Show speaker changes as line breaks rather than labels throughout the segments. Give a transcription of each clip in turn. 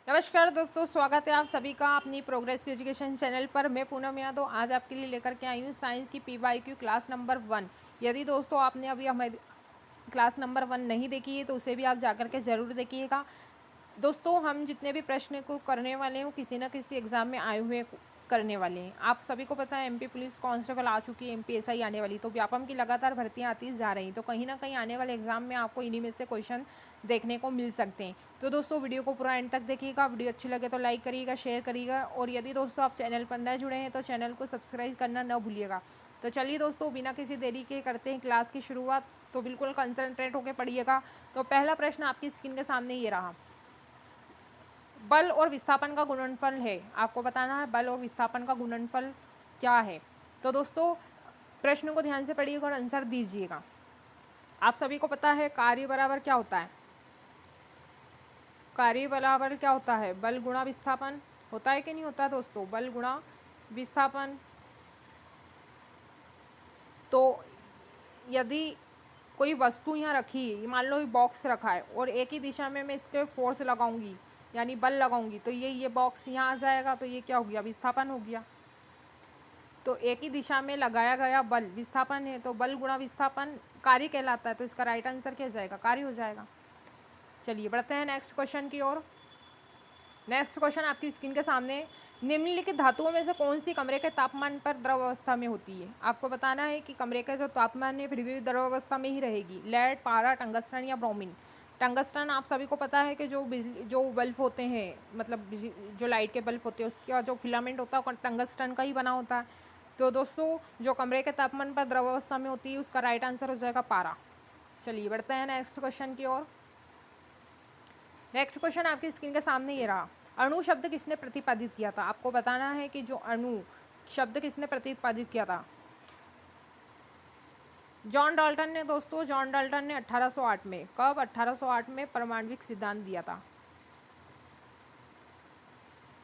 नमस्कार दोस्तों, स्वागत है आप सभी का अपनी प्रोग्रेस एजुकेशन चैनल पर। मैं पूनम यादव आज आपके लिए लेकर के आई हूँ साइंस की PYQ क्लास नंबर 1। यदि दोस्तों आपने अभी हमारी क्लास नंबर 1 नहीं देखी है तो उसे भी आप जाकर के ज़रूर देखिएगा। दोस्तों हम जितने भी प्रश्न को करने वाले हैं किसी न किसी एग्ज़ाम में आए हुए करने वाले हैं। आप सभी को पता है MP पुलिस कांस्टेबल आ चुकी है, MP SI आने वाली, तो व्यापम की लगातार भर्तियां आती जा रही, तो कहीं ना कहीं आने वाले एग्जाम में आपको इन्हीं में से क्वेश्चन देखने को मिल सकते हैं। तो दोस्तों वीडियो को पूरा एंड तक देखिएगा। वीडियो अच्छी लगे तो लाइक करिएगा, शेयर करिएगा, और यदि दोस्तों आप चैनल पर नए जुड़े हैं तो चैनल को सब्सक्राइब करना न भूलिएगा। तो चलिए दोस्तों बिना किसी देरी के करते हैं क्लास की शुरुआत। तो बिल्कुल कंसंट्रेट होकर पढ़िएगा। तो पहला प्रश्न आपकी स्क्रीन के सामने ये रहा। बल और विस्थापन का गुणनफल है, आपको बताना है बल और विस्थापन का गुणनफल क्या है। तो दोस्तों प्रश्न को ध्यान से पढ़िएगा और आंसर दीजिएगा। आप सभी को पता है कार्य बराबर क्या होता है। कार्य बराबर क्या होता है, बल गुणा विस्थापन होता है कि नहीं होता दोस्तों, बल गुणा विस्थापन। तो यदि कोई वस्तु यहाँ रखी है, मान लो बॉक्स रखा है और एक ही दिशा में मैं इस पर फोर्स लगाऊंगी यानी बल लगाऊंगी, तो ये बॉक्स यहाँ आ जाएगा, तो ये क्या हो गया, विस्थापन हो गया। तो एक ही दिशा में लगाया गया बल विस्थापन है, तो बल गुणा विस्थापन कार्य कहलाता है। तो इसका राइट आंसर क्या जाएगा, कार्य हो जाएगा। चलिए बढ़ते हैं नेक्स्ट क्वेश्चन की ओर। नेक्स्ट क्वेश्चन आपकी स्क्रीन के सामने। निम्नलिखित धातुओं में से कौन सी कमरे के तापमान पर द्रव अवस्था में होती है। आपको बताना है कि कमरे का जो तापमान है फिर भी द्रव अवस्था में ही रहेगी। लेड, पारा, टंगस्टन या ब्रोमीन। टंगस्टन आप सभी को पता है कि जो बिजली जो बल्ब होते हैं, मतलब जो लाइट के बल्ब होते हैं उसका जो फिलामेंट होता है वो टंगस्टन का ही बना होता है। तो दोस्तों जो कमरे के तापमान पर द्रव अवस्था में होती है उसका राइट आंसर हो जाएगा पारा। चलिए बढ़ते हैं नेक्स्ट क्वेश्चन की ओर। नेक्स्ट क्वेश्चन आपकी स्क्रीन के सामने ये रहा। अणु शब्द किसने प्रतिपादित किया था। आपको बताना है कि जो अणु शब्द किसने प्रतिपादित किया था। जॉन डाल्टन ने दोस्तों, जॉन डाल्टन ने 1808 में, कब, 1808 में परमाणविक सिद्धांत दिया था।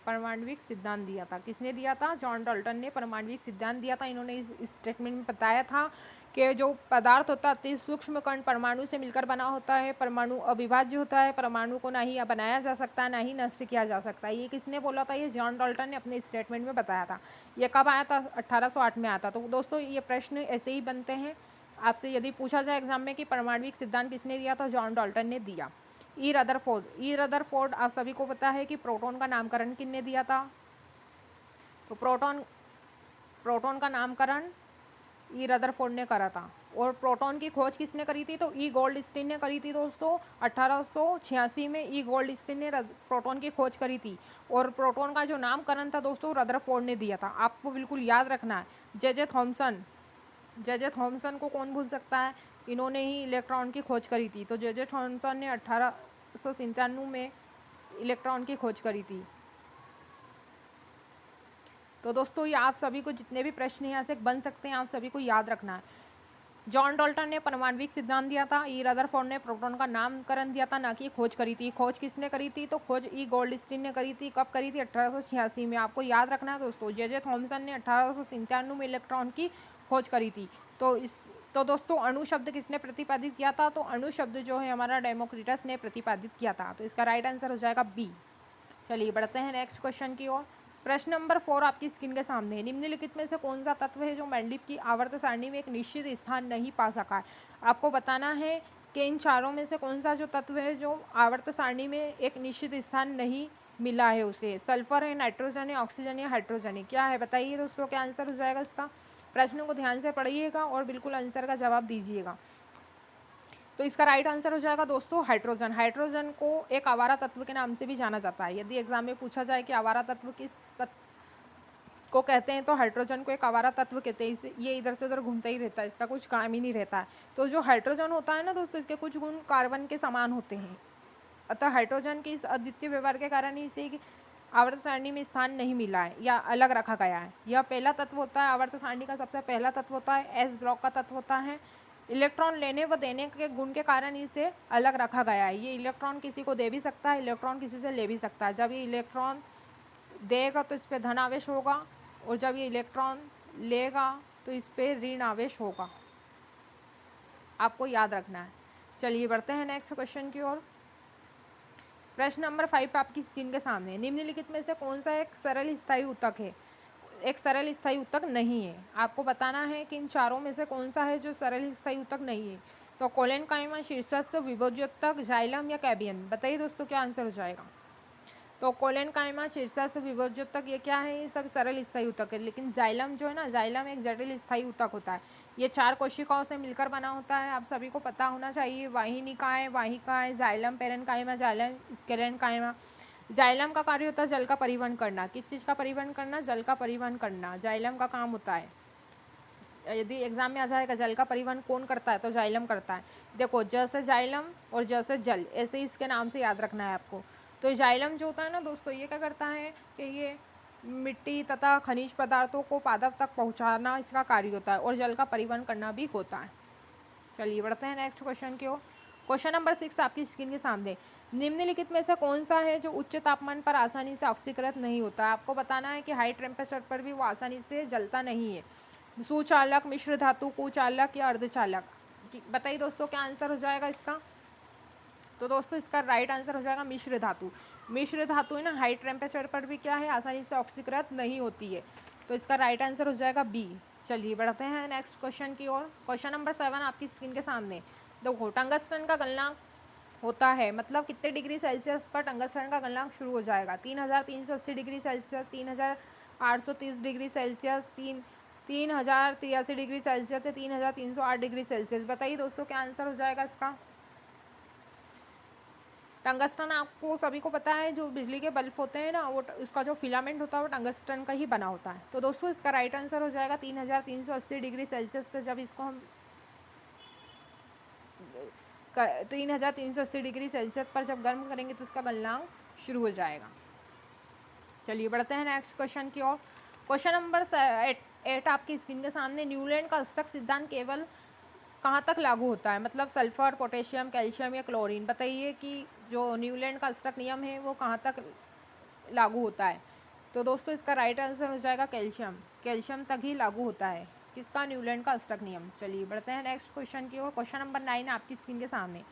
परमाणविक सिद्धांत दिया था, किसने दिया था, जॉन डाल्टन ने परमाणविक सिद्धांत दिया था। इन्होंने इस स्टेटमेंट में बताया था कि जो पदार्थ होता है अति सूक्ष्म कण परमाणु से मिलकर बना होता है, परमाणु अविभाज्य होता है, परमाणु को ना ही बनाया जा सकता है ना ही नष्ट किया जा सकता है। ये किसने बोला था, ये जॉन डाल्टन ने अपने स्टेटमेंट में बताया था। ये कब आया था, 1808 में आया था। तो दोस्तों ये प्रश्न ऐसे ही बनते हैं आपसे, यदि पूछा जाए एग्जाम में कि परमाणविक सिद्धांत किसने दिया था, जॉन डाल्टन ने दिया। ई रदरफोर्ड, ई रदरफोर्ड आप सभी को पता है कि प्रोटॉन का नामकरण किसने दिया था। तो प्रोटॉन का नामकरण ई रदरफोर्ड ने करा था। और प्रोटॉन की खोज किसने करी थी, तो ई गोल्डस्टीन ने करी थी दोस्तों। 1886 में ई गोल्डस्टीन ने प्रोटॉन की खोज करी थी। और प्रोटॉन का जो नामकरण था दोस्तों रदरफोर्ड ने दिया था। आपको बिल्कुल याद रखना है। जे जे थॉमसन, जे जे थॉमसन को कौन भूल सकता है, इन्होंने ही इलेक्ट्रॉन की खोज करी थी। तो जे जे थॉमसन ने 1897 में इलेक्ट्रॉन की खोज करी थी। तो दोस्तों ये आप सभी को जितने भी प्रश्न यहाँ से बन सकते हैं आप सभी को याद रखना है। जॉन डाल्टन ने परमाणविक सिद्धांत दिया था, ई रदरफोर्ड ने प्रोटॉन का नामकरण दिया था, ना कि खोज करी थी। खोज किसने करी थी, तो खोज ई गोल्डस्टीन ने करी थी। कब करी थी, 1886 में। आपको याद रखना है दोस्तों, जे जे थॉमसन ने 1897 में इलेक्ट्रॉन की खोज करी थी। तो दोस्तों अणु शब्द किसने प्रतिपादित किया था, तो अणु शब्द जो है हमारा डेमोक्रिटस ने प्रतिपादित किया था। तो इसका राइट आंसर हो जाएगा बी। चलिए बढ़ते हैं नेक्स्ट क्वेश्चन की ओर। प्रश्न नंबर 4 आपकी स्क्रीन के सामने है। निम्नलिखित में से कौन सा तत्व है जो मेंडलीव की आवर्त सारणी में एक निश्चित स्थान नहीं पा सका है। आपको बताना है कि इन चारों में से कौन सा जो तत्व है जो आवर्त सारणी में एक निश्चित स्थान नहीं मिला है उसे। सल्फर है, नाइट्रोजन है, ऑक्सीजन या हाइड्रोजन है, क्या है बताइए दोस्तों, क्या आंसर हो जाएगा इसका। प्रश्न को ध्यान से पढ़िएगा और बिल्कुल आंसर का जवाब दीजिएगा। तो इसका राइट आंसर हो जाएगा दोस्तों हाइड्रोजन। हाइड्रोजन को एक आवारा तत्व के नाम से भी जाना जाता है। यदि एग्जाम में पूछा जाए कि आवारा तत्व किस तत्व को कहते हैं तो हाइड्रोजन को एक आवारा तत्व कहते हैं। इसे ये इधर से उधर घूमता ही रहता है, इसका कुछ काम ही नहीं रहता है। तो जो हाइड्रोजन होता है ना दोस्तों, इसके कुछ गुण कार्बन के समान होते हैं। अतः हाइड्रोजन की इस अद्वितीय व्यवहार के कारण ही इसे आवर्त सारणी में स्थान नहीं मिला है या अलग रखा गया है। यह पहला तत्व होता है, आवर्त सारणी का सबसे पहला तत्व होता है, एस ब्लॉक का तत्व होता है। इलेक्ट्रॉन लेने व देने के गुण के कारण इसे अलग रखा गया है। ये इलेक्ट्रॉन किसी को दे भी सकता है, इलेक्ट्रॉन किसी से ले भी सकता है। जब ये इलेक्ट्रॉन देगा तो इस पर धन आवेश होगा, और जब ये इलेक्ट्रॉन लेगा तो इस पर ऋण आवेश होगा। आपको याद रखना है। चलिए बढ़ते हैं नेक्स्ट क्वेश्चन की ओर। प्रश्न नंबर 5 आपकी स्क्रीन के सामने, निम्नलिखित में से कौन सा एक सरल स्थायी ऊतक है? एक सरल स्थायी ऊतक नहीं है। आपको बताना है कि इन चारों में से कौन सा है जो सरल स्थायी ऊतक नहीं है। तो कोलेनकाइमा, शीर्षस्थ, विभोज्योतक, जाइलम या कैबियन, बताइए दोस्तों क्या आंसर हो जाएगा। तो कोलेनकाइमा, शीर्षस्थ, विभोज्योतक ये क्या है? ये सब सरल स्थायी ऊतक है। लेकिन जाइलम जो है ना, जाइलम एक जटिल स्थायी ऊतक होता है। ये 4 कोशिकाओं से मिलकर बना होता है। आप सभी को पता होना चाहिए, वाहिनिकाएं, वाहिकाएं, xylem, parenchyma, xylem, sclerenchyma. Xylem का कार्य होता है जल का परिवहन करना। किस चीज़ का परिवहन करना? जल का परिवहन करना जाइलम का काम होता है। यदि एग्जाम में आ जाएगा जल का परिवहन कौन करता है, तो जाइलम करता है। देखो, ज से जाइलम और ज से जल, ऐसे ही इसके नाम से याद रखना है आपको। तो जाइलम जो होता है ना दोस्तों, ये क्या करता है कि ये मिट्टी तथा खनिज पदार्थों को पादप तक पहुंचाना इसका कार्य होता है, और जल का परिवहन करना भी होता है। चलिए बढ़ते हैं नेक्स्ट क्वेश्चन की ओर। क्वेश्चन नंबर 6 आपकी स्क्रीन के सामने, निम्नलिखित में से कौन सा है जो उच्च तापमान पर आसानी से ऑक्सीकृत नहीं होता? आपको बताना है कि हाई टेम्परेचर पर भी वो आसानी से जलता नहीं है। सुचालक, मिश्र धातु, कुचालक या अर्धचालक, बताइए दोस्तों क्या आंसर हो जाएगा इसका। तो दोस्तों इसका राइट आंसर हो जाएगा मिश्र धातु। मिश्र धातु है ना, हाई टेम्परेचर पर भी क्या है, आसानी से ऑक्सीकृत नहीं होती है। तो इसका राइट आंसर हो जाएगा बी। चलिए बढ़ते हैं नेक्स्ट क्वेश्चन की ओर। क्वेश्चन नंबर 7 आपकी स्क्रीन के सामने। देखो, टंगस्टन का गलनांक होता है, मतलब कितने डिग्री सेल्सियस पर टंगस्टन का गलनांक शुरू हो जाएगा? 3380 degree Celsius, 3830 degree Celsius, 3083 degree Celsius, 3308 degree Celsius. बताइए दोस्तों क्या आंसर हो जाएगा इसका। टंगस्टन आपको सभी को पता है, जो बिजली के बल्ब होते हैं ना, वो इसका जो फिलामेंट होता है वो टंगस्टन का ही बना होता है। तो दोस्तों इसका राइट आंसर हो जाएगा 3380 डिग्री सेल्सियस पे जब इसको हम 3380 डिग्री सेल्सियस पर जब गर्म करेंगे तो इसका गलनांक शुरू हो जाएगा। चलिए बढ़ते हैं नेक्स्ट क्वेश्चन की ओर। क्वेश्चन नंबर 8 आपकी स्क्रीन के सामने, न्यूलैंड का अष्टक सिद्धांत केवल कहाँ तक लागू होता है? मतलब सल्फर, पोटेशियम, कैल्शियम या क्लोरीन। बताइए कि जो न्यूलैंड का अष्टक नियम है वो कहाँ तक लागू होता है। तो दोस्तों इसका राइट आंसर हो जाएगा कैल्शियम। कैल्शियम तक ही लागू होता है किसका? न्यूलैंड का अष्टक नियम। चलिए बढ़ते हैं नेक्स्ट क्वेश्चन की ओर। क्वेश्चन नंबर 9 आपकी स्क्रीन के सामने।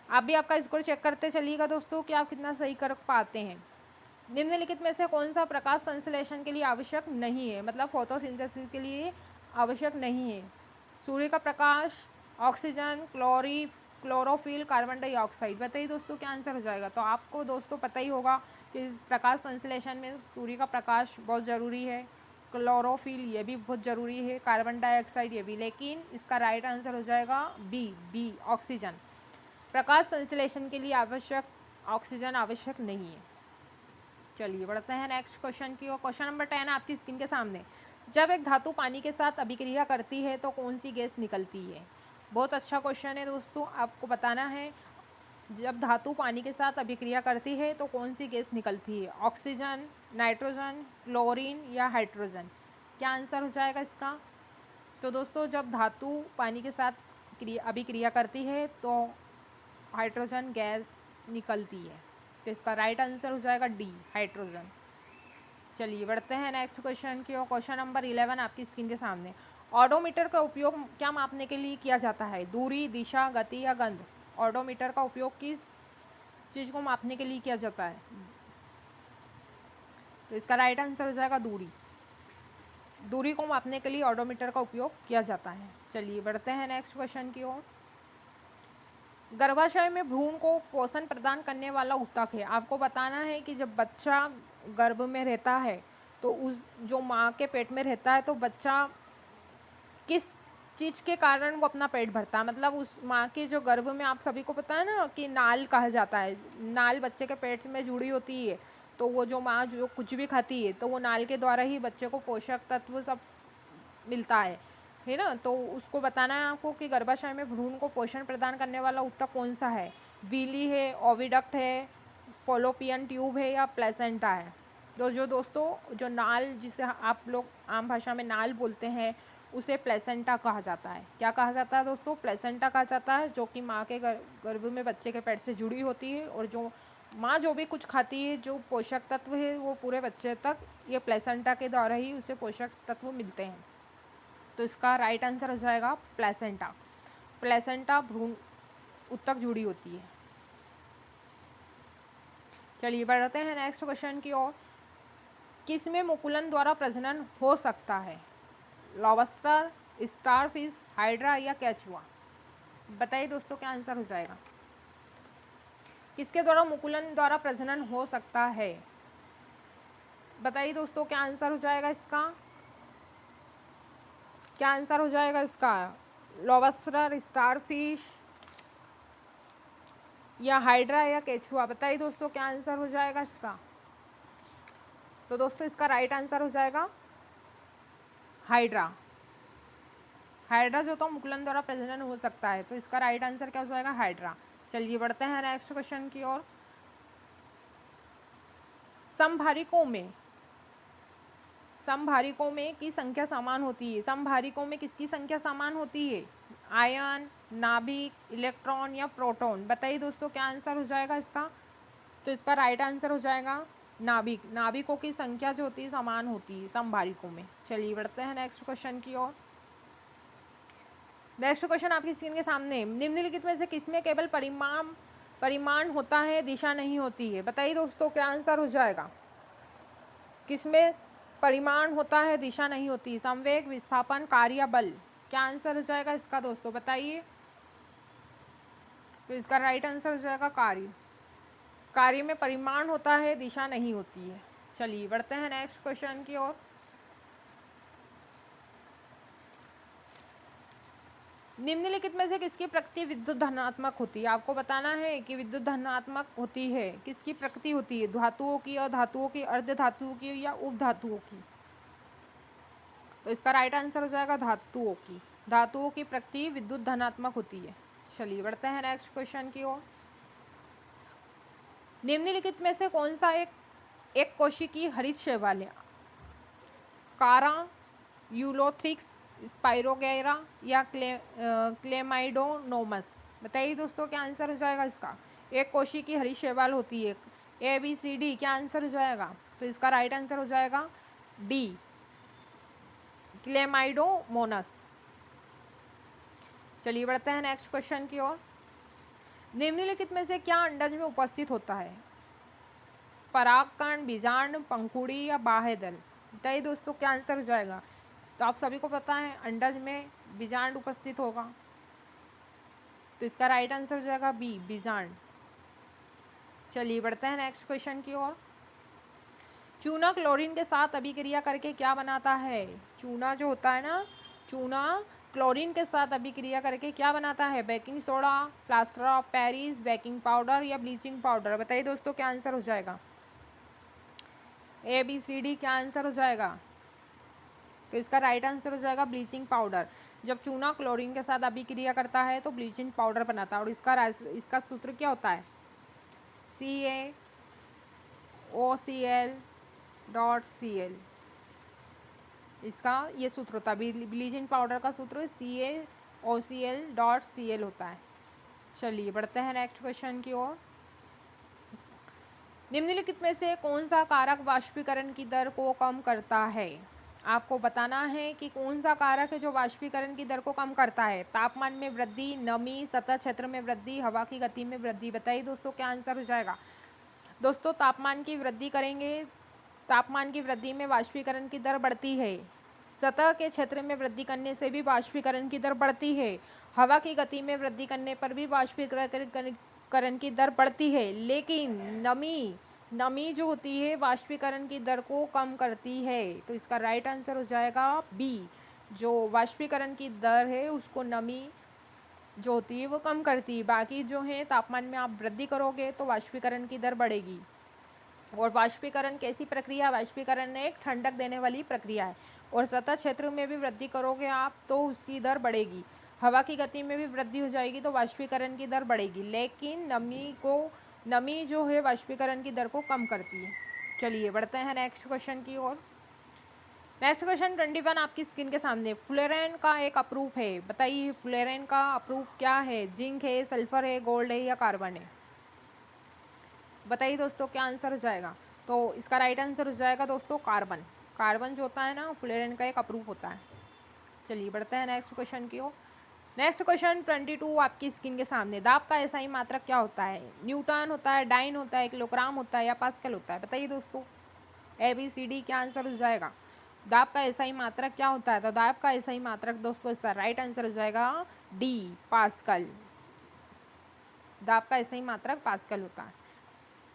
आप भी आपका स्कोर चेक करते चलिएगा दोस्तों कि आप कितना सही कर पाते हैं। निम्नलिखित में से कौन सा प्रकाश संश्लेषण के लिए आवश्यक नहीं है? मतलब फोटोसिंथेसिस के लिए आवश्यक नहीं है। सूर्य का प्रकाश, ऑक्सीजन, क्लोरोफिल, कार्बन डाइऑक्साइड। बताइए दोस्तों क्या आंसर हो जाएगा। तो आपको दोस्तों पता ही होगा कि प्रकाश संश्लेषण में सूर्य का प्रकाश बहुत ज़रूरी है, क्लोरोफिल ये भी बहुत ज़रूरी है, कार्बन डाइऑक्साइड ये भी। लेकिन इसका राइट आंसर हो जाएगा बी ऑक्सीजन। प्रकाश संश्लेषण के लिए आवश्यक ऑक्सीजन आवश्यक नहीं है। चलिए बढ़ते हैं नेक्स्ट क्वेश्चन की ओर। क्वेश्चन नंबर 10 आपकी स्क्रीन के सामने। जब एक धातु पानी के साथ अभिक्रिया करती है तो कौन सी गैस निकलती है? बहुत अच्छा क्वेश्चन है दोस्तों, आपको बताना है जब धातु पानी के साथ अभिक्रिया करती है तो कौन सी गैस निकलती है? ऑक्सीजन, नाइट्रोजन, क्लोरीन या हाइड्रोजन। क्या आंसर हो जाएगा इसका। तो दोस्तों जब धातु पानी के साथ अभिक्रिया करती है तो हाइड्रोजन गैस निकलती है। तो इसका राइट आंसर हो जाएगा डी, हाइड्रोजन। चलिए बढ़ते हैं नेक्स्ट क्वेश्चन की ओर। क्वेश्चन नंबर 11 आपकी स्क्रीन के सामने। ऑडोमीटर का उपयोग क्या मापने के लिए किया जाता है? दूरी, दिशा, गति या गंध। ऑडोमीटर का उपयोग किस चीज़ को मापने के लिए किया जाता है? तो इसका राइट आंसर हो जाएगा दूरी। दूरी को मापने के लिए ऑडोमीटर का उपयोग किया जाता है। चलिए बढ़ते हैं नेक्स्ट क्वेश्चन की ओर। गर्भाशय में भ्रूण को पोषण प्रदान करने वाला ऊतक है। आपको बताना है कि जब बच्चा गर्भ में रहता है तो उस जो माँ के पेट में रहता है तो बच्चा किस चीज़ के कारण वो अपना पेट भरता है? मतलब उस माँ के जो गर्भ में, आप सभी को पता है ना कि नाल कहा जाता है, नाल बच्चे के पेट में जुड़ी होती है। तो वो जो माँ जो कुछ भी खाती है तो वो नाल के द्वारा ही बच्चे को पोषक तत्व सब मिलता है ना। तो उसको बताना है आपको कि गर्भाशय में भ्रूण को पोषण प्रदान करने वाला ऊतक कौन सा है? वीली है, ओविडक्ट है, फॉलोपियन ट्यूब है या प्लेसेंटा है। तो जो दोस्तों जो नाल, जिसे आप लोग आम भाषा में नाल बोलते हैं, उसे प्लेसेंटा कहा जाता है। क्या कहा जाता है दोस्तों? प्लेसेंटा कहा जाता है, जो कि माँ के गर्भ में बच्चे के पेट से जुड़ी होती है, और जो माँ जो भी कुछ खाती है, जो पोषक तत्व है वो पूरे बच्चे तक ये प्लेसेंटा के द्वारा ही उसे पोषक तत्व मिलते हैं। तो इसका राइट आंसर हो जाएगा प्लेसेंटा। प्लेसेंटा भ्रूण ऊतक जुड़ी होती है। चलिए बढ़ते हैं नेक्स्ट क्वेश्चन की ओर। किसमें मुकुलन द्वारा प्रजनन हो सकता है? लॉबस्टर, स्टारफिश, हाइड्रा या केचुआ? बताइए दोस्तों क्या आंसर हो जाएगा। किसके द्वारा मुकुलन द्वारा प्रजनन हो सकता है? बताइए दोस्तों क्या आंसर हो जाएगा इसका। क्या आंसर हो जाएगा इसका? लॉबस्टर, स्टारफिश या हाइड्रा या केचुआ? बताइए दोस्तों क्या आंसर हो जाएगा इसका। तो दोस्तों इसका राइट आंसर हो जाएगा हाइड्रा। हाइड्रा जो तो मुकुलन द्वारा प्रजनन हो सकता है, तो इसका राइट आंसर क्या हो जाएगा? हाइड्रा। चलिए बढ़ते हैं नेक्स्ट क्वेश्चन की ओर। समभारिकों में की संख्या समान होती है। समभारिकों में किसकी संख्या समान होती है? आयन, नाभिक, इलेक्ट्रॉन या प्रोटॉन? बताइए दोस्तों क्या आंसर हो जाएगा इसका। तो इसका राइट आंसर हो जाएगा नाभिक। नाभिकों की संख्या जो होती है समान होती है समभारिकों में। चलिए बढ़ते हैं नेक्स्ट क्वेश्चन की ओर। नेक्स्ट क्वेश्चन आपकी स्क्रीन के सामने। निम्नलिखित में से किसमें केवल परिमाण होता है, दिशा नहीं होती है? बताइए दोस्तों क्या आंसर हो जाएगा। किसमें परिमाण होता है, दिशा नहीं होती? संवेग, विस्थापन, कार्य या बल? क्या आंसर हो जाएगा इसका दोस्तों बताइए। तो इसका राइट आंसर हो जाएगा कार्य। कार्य में परिमाण होता है, दिशा नहीं होती है। चलिए बढ़ते हैं नेक्स्ट क्वेश्चन की ओर। निम्नलिखित में से किसकी प्रकृति विद्युत धनात्मक होती है? आपको बताना है कि विद्युत धनात्मक होती है किसकी प्रकृति होती है? धातुओं की, अधातुओं की, अर्ध धातुओं की या उपधातुओं की? तो इसका राइट आंसर हो जाएगा धातुओं की। धातुओं की प्रकृति विद्युत धनात्मक होती है। चलिए बढ़ते हैं नेक्स्ट क्वेश्चन की ओर। निम्नलिखित में से कौन सा एक कोशिकीय हरित शैवाल है? कारा, यूलोथ्रिक्स, स्पाइरोगैरा या क्लेमाइडोनोमस? बताइए दोस्तों क्या आंसर हो जाएगा इसका। एक कोशिकीय हरित शैवाल होती है। ABCD क्या आंसर हो जाएगा। तो इसका राइट आंसर हो जाएगा डी, क्लेमाइडोमोनस। चलिए बढ़ते हैं नेक्स्ट क्वेश्चन की ओर। निम्नलिखित में से क्या अंडज में उपस्थित होता है? परागकण, बीजांड, पंखुड़ी या बाह्य दल? बताइए दोस्तों क्या आंसर हो जाएगा। तो आप सभी को पता है अंडज में बीजांड उपस्थित होगा, तो इसका राइट आंसर हो जाएगा बी, बीजांड। चलिए बढ़ते हैं नेक्स्ट क्वेश्चन की ओर। चूना क्लोरीन के साथ अभिक्रिया करके क्या बनाता है? चूना जो होता है ना, चूना क्लोरीन के साथ अभिक्रिया करके क्या बनाता है? Baking soda, plaster of Paris, baking powder या ब्लीचिंग पाउडर? बताइए दोस्तों क्या आंसर हो जाएगा। ABCD क्या आंसर हो जाएगा। तो इसका राइट आंसर हो जाएगा ब्लीचिंग पाउडर। जब चूना क्लोरीन के साथ अभिक्रिया करता है तो ब्लीचिंग पाउडर बनाता है। और इसका सूत्र क्या होता है? CaOCl.Cl। इसका ये सूत्र होता है। ब्लीचिंग पाउडर का सूत्र CaOCl.Cl होता है। चलिए बढ़ते हैं नेक्स्ट क्वेश्चन की ओर। निम्नलिखित में से कौन सा कारक वाष्पीकरण की दर को कम करता है? आपको बताना है कि कौन सा कारक है जो वाष्पीकरण की दर को कम करता है। तापमान में वृद्धि, नमी, सतह क्षेत्र में वृद्धि, हवा की गति में वृद्धि? बताइए दोस्तों क्या आंसर हो जाएगा। दोस्तों तापमान की वृद्धि करेंगे, तापमान की वृद्धि में वाष्पीकरण की दर बढ़ती है। सतह के क्षेत्र में वृद्धि करने से भी वाष्पीकरण की दर बढ़ती है। हवा की गति में वृद्धि करने पर भी वाष्पीकरण की दर बढ़ती है। लेकिन नमी जो होती है वाष्पीकरण की दर को कम करती है। तो इसका राइट आंसर हो जाएगा बी, जो वाष्पीकरण की दर है उसको नमी जो होती है वो कम करती है। बाकी जो है तापमान में आप वृद्धि करोगे तो वाष्पीकरण की दर बढ़ेगी। और वाष्पीकरण कैसी प्रक्रिया है? वाष्पीकरण एक ठंडक देने वाली प्रक्रिया है। और सतह क्षेत्र में भी वृद्धि करोगे आप तो उसकी दर बढ़ेगी। हवा की गति में भी वृद्धि हो जाएगी तो वाष्पीकरण की दर बढ़ेगी। लेकिन नमी जो है वाष्पीकरण की दर को कम करती है। चलिए बढ़ते हैं नेक्स्ट क्वेश्चन की ओर। नेक्स्ट क्वेश्चन 21 आपकी स्क्रीन के सामने। फ्लोरीन का एक अपरूप है। बताइए फ्लोरीन का अपरूप क्या है? जिंक है, सल्फर है, गोल्ड है या कार्बन है? बताइए दोस्तों क्या आंसर हो जाएगा। तो इसका राइट आंसर हो जाएगा दोस्तों कार्बन। कार्बन जो होता है ना फ्लोरीन का एक अपरूप होता है। चलिए बढ़ते हैं नेक्स्ट क्वेश्चन की ओर। नेक्स्ट क्वेश्चन 22 आपकी स्क्रीन के सामने। दाब का एसआई मात्रक क्या होता है? न्यूटन होता है, डाइन होता है, किलोग्राम होता है या पास्कल होता है? बताइए दोस्तों, ABCD क्या आंसर हो जाएगा? दाब का एसआई मात्रक क्या होता है? तो दाब का एसआई मात्रक दोस्तों इसका राइट आंसर हो जाएगा डी, पास्कल। दाब का एसआई मात्रक पास्कल होता है।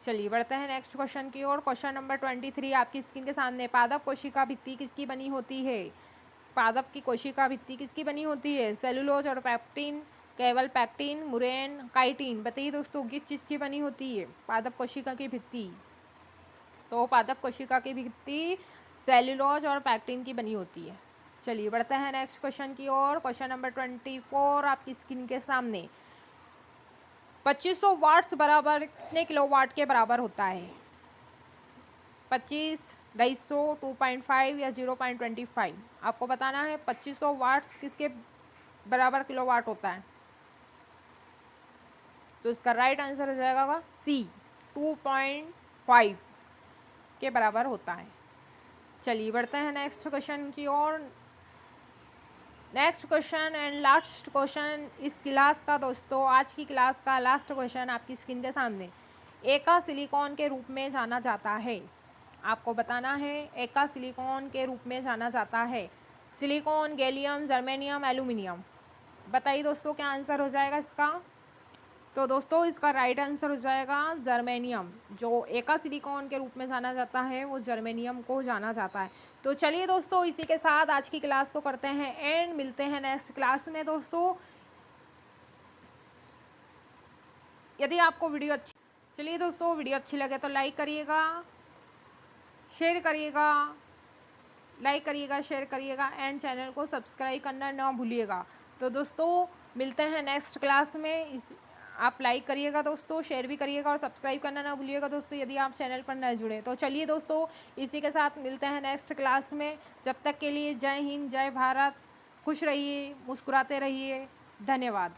चलिए बढ़ते हैं नेक्स्ट क्वेश्चन की ओर। क्वेश्चन नंबर 23 आपकी स्क्रीन के सामने। पादप कोशिका भित्ति किसकी बनी होती है? पादप की कोशिका भित्ति किसकी बनी होती है? सेलुलोज और पैक्टिन, केवल पैक्टिन, मुरेन, काइटिन? बताइए दोस्तों, किस चीज़ की बनी होती है पादप कोशिका की भित्ति? तो पादप कोशिका की भित्ति सेलुलोज और पैक्टिन की बनी होती है। चलिए बढ़ते हैं नेक्स्ट क्वेश्चन की ओर। क्वेश्चन नंबर 24 आपकी स्क्रीन के सामने। 2500 वाट्स बराबर कितने किलोवाट के बराबर होता है? 25, 250, 2.5 या 0.25? आपको बताना है 2500 वाट्स किसके बराबर किलोवाट होता है। तो इसका राइट आंसर हो जाएगा सी, 2.5 के बराबर होता है। चलिए बढ़ते हैं नेक्स्ट क्वेश्चन की ओर। Next question and last question इस क्लास का दोस्तों, आज की क्लास का लास्ट क्वेश्चन आपकी स्क्रीन के सामने। एका सिलिकॉन के रूप में जाना जाता है। आपको बताना है एका सिलिकॉन के रूप में जाना जाता है। Silicon, gallium, germanium, aluminium? बताइए दोस्तों, क्या आंसर हो जाएगा इसका? तो दोस्तों इसका राइट आंसर हो जाएगा जर्मेनियम। जो एका सिलिकॉन के रूप में जाना जाता है वो जर्मेनियम को जाना जाता है। तो चलिए दोस्तों, इसी के साथ आज की क्लास को करते हैं एंड, मिलते हैं नेक्स्ट क्लास में दोस्तों। यदि आपको वीडियो अच्छी, चलिए दोस्तों, वीडियो अच्छी लगे तो लाइक करिएगा, शेयर करिएगा, लाइक करिएगा, शेयर करिएगा एंड चैनल को सब्सक्राइब करना ना भूलिएगा। तो दोस्तों मिलते हैं नेक्स्ट क्लास में। इस आप लाइक करिएगा दोस्तों, शेयर भी करिएगा और सब्सक्राइब करना ना भूलिएगा दोस्तों, यदि आप चैनल पर नए जुड़े। तो चलिए दोस्तों, इसी के साथ मिलते हैं नेक्स्ट क्लास में। जब तक के लिए जय हिंद, जय भारत, खुश रहिए, मुस्कुराते रहिए, धन्यवाद।